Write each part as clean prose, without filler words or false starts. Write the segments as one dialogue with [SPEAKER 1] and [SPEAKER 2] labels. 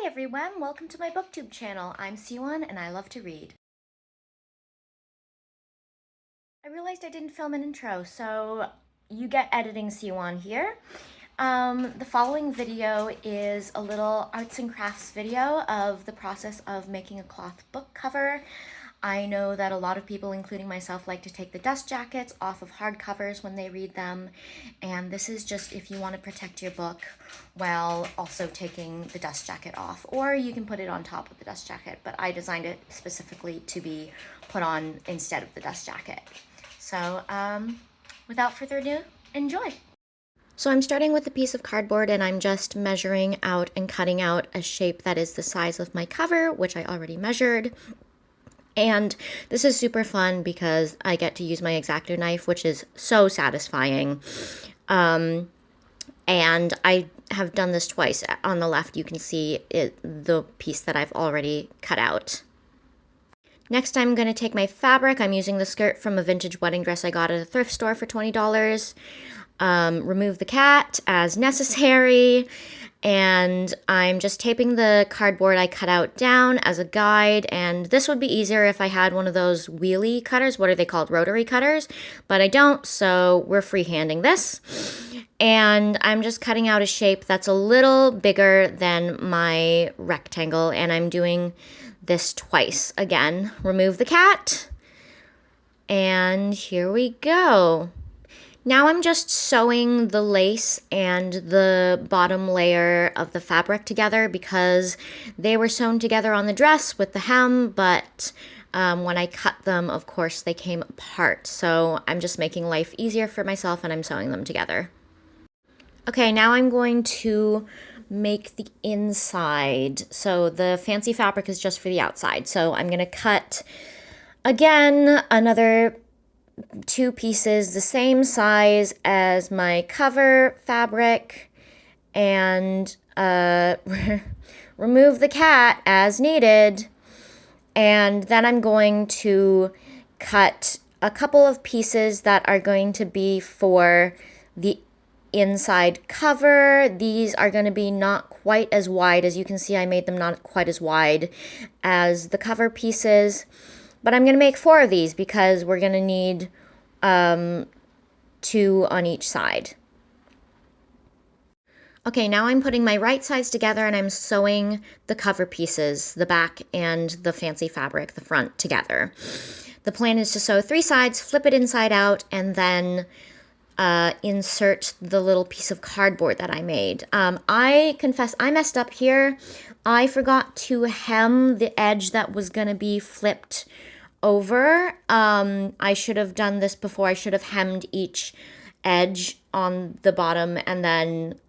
[SPEAKER 1] Hi everyone, welcome to my booktube channel. I'm Siwan and I love to read. I realized I didn't film an intro, so you get editing Siwan here. The following video is a little arts and crafts video of the process of making a cloth book cover. I know that a lot of people, including myself, like to take the dust jackets off of hardcovers when they read them. And this is just if you want to protect your book while also taking the dust jacket off. Or you can put it on top of the dust jacket, but I designed it specifically to be put on instead of the dust jacket. So without further ado, enjoy. So I'm starting with a piece of cardboard and I'm just measuring out and cutting out a shape that is the size of my cover, which I already measured. And this is super fun because I get to use my X-Acto knife, which is so satisfying. And I have done this twice. On the left, you can see the piece that I've already cut out. Next, I'm going to take my fabric. I'm using the skirt from a vintage wedding dress I got at a thrift store for $20. Remove the cat as necessary. And I'm just taping the cardboard I cut out down as a guide, and this would be easier if I had one of those wheelie cutters. What are they called? Rotary cutters, but I don't, so we're freehanding this. And I'm just cutting out a shape that's a little bigger than my rectangle, and I'm doing this twice. Again, remove the cat, and here we go. Now I'm just sewing the lace and the bottom layer of the fabric together because they were sewn together on the dress with the hem, but when I cut them, of course, they came apart. So I'm just making life easier for myself and I'm sewing them together. Okay, now I'm going to make the inside. So the fancy fabric is just for the outside. So I'm going to cut, again, another 2 pieces the same size as my cover fabric and remove the cat as needed. And then I'm going to cut a couple of pieces that are going to be for the inside cover. These are going to be not quite as wide. As you can see, I made them not quite as wide as the cover pieces. But I'm going to make 4 of these because we're going to need 2 on each side. Okay, now I'm putting my right sides together and I'm sewing the cover pieces, the back and the fancy fabric, the front, together. The plan is to sew 3 sides, flip it inside out, and then insert the little piece of cardboard that I made. I confess I messed up here. I forgot to hem the edge that was going to be flipped over. I should have done this before. I should have hemmed each edge on the bottom, and then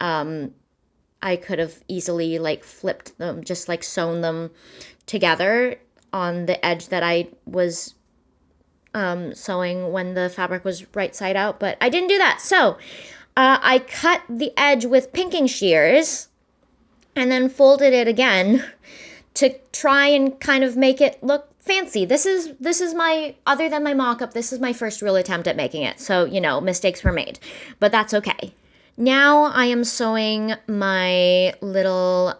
[SPEAKER 1] I could have easily like flipped them, just like sewn them together on the edge that I was sewing when the fabric was right side out, but I didn't do that. So I cut the edge with pinking shears and then folded it again to try and kind of make it look fancy. This is my, other than my mock-up, this is my first real attempt at making it. So, you know, mistakes were made, but that's okay. Now I am sewing my little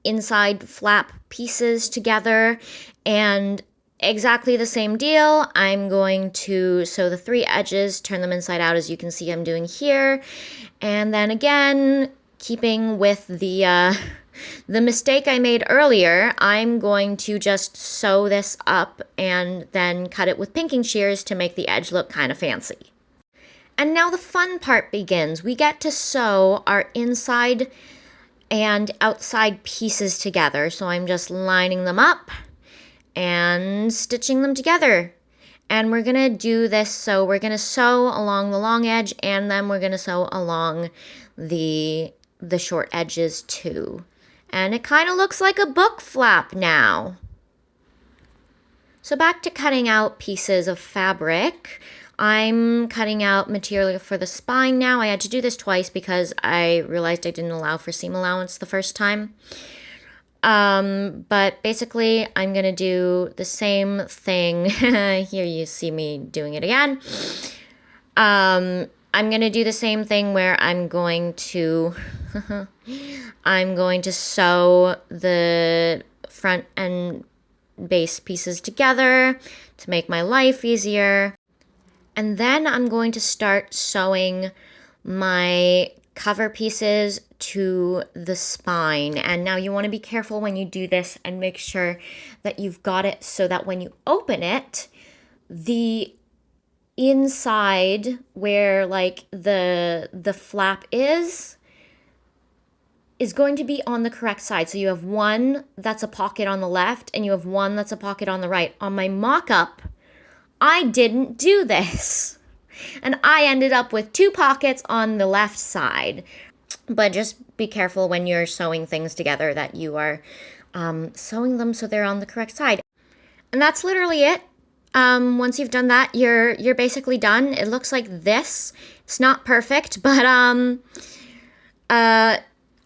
[SPEAKER 1] inside flap pieces together, and exactly the same deal. I'm going to sew the 3 edges, turn them inside out as you can see I'm doing here. And then again, keeping with the mistake I made earlier, I'm going to just sew this up and then cut it with pinking shears to make the edge look kind of fancy. And now the fun part begins. We get to sew our inside and outside pieces together. So I'm just lining them up and stitching them together. And we're gonna do this, so we're gonna sew along the long edge and then we're gonna sew along the short edges too. And it kind of looks like a book flap now. So back to cutting out pieces of fabric. I'm cutting out material for the spine now. I had to do this twice because I realized I didn't allow for seam allowance the first time. But basically I'm going to do the same thing. Here you see me doing it again. I'm going to do the same thing where I'm going to I'm going to sew the front and base pieces together to make my life easier. And then I'm going to start sewing my cover pieces to the spine. And now you want to be careful when you do this and make sure that you've got it so that when you open it, the inside where like the flap is going to be on the correct side. So you have one that's a pocket on the left and you have one that's a pocket on the right. On my mock-up, I didn't do this. And I ended up with 2 pockets on the left side. But just be careful when you're sewing things together that you are sewing them so they're on the correct side. And that's literally it. Once you've done that, you're basically done. It looks like this. It's not perfect, but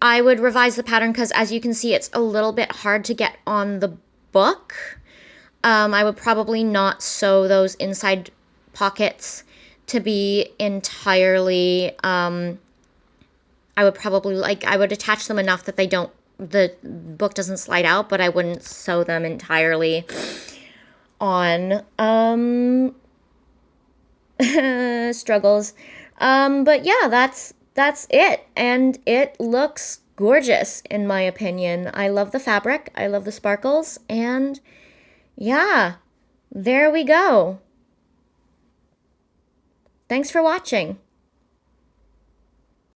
[SPEAKER 1] I would revise the pattern because, as you can see, it's a little bit hard to get on the book. I would probably not sew those inside pockets to be entirely, I would attach them enough that the book doesn't slide out, but I wouldn't sew them entirely on, struggles. But yeah, that's it. And it looks gorgeous, in my opinion. I love the fabric. I love the sparkles. And yeah, there we go. Thanks for watching.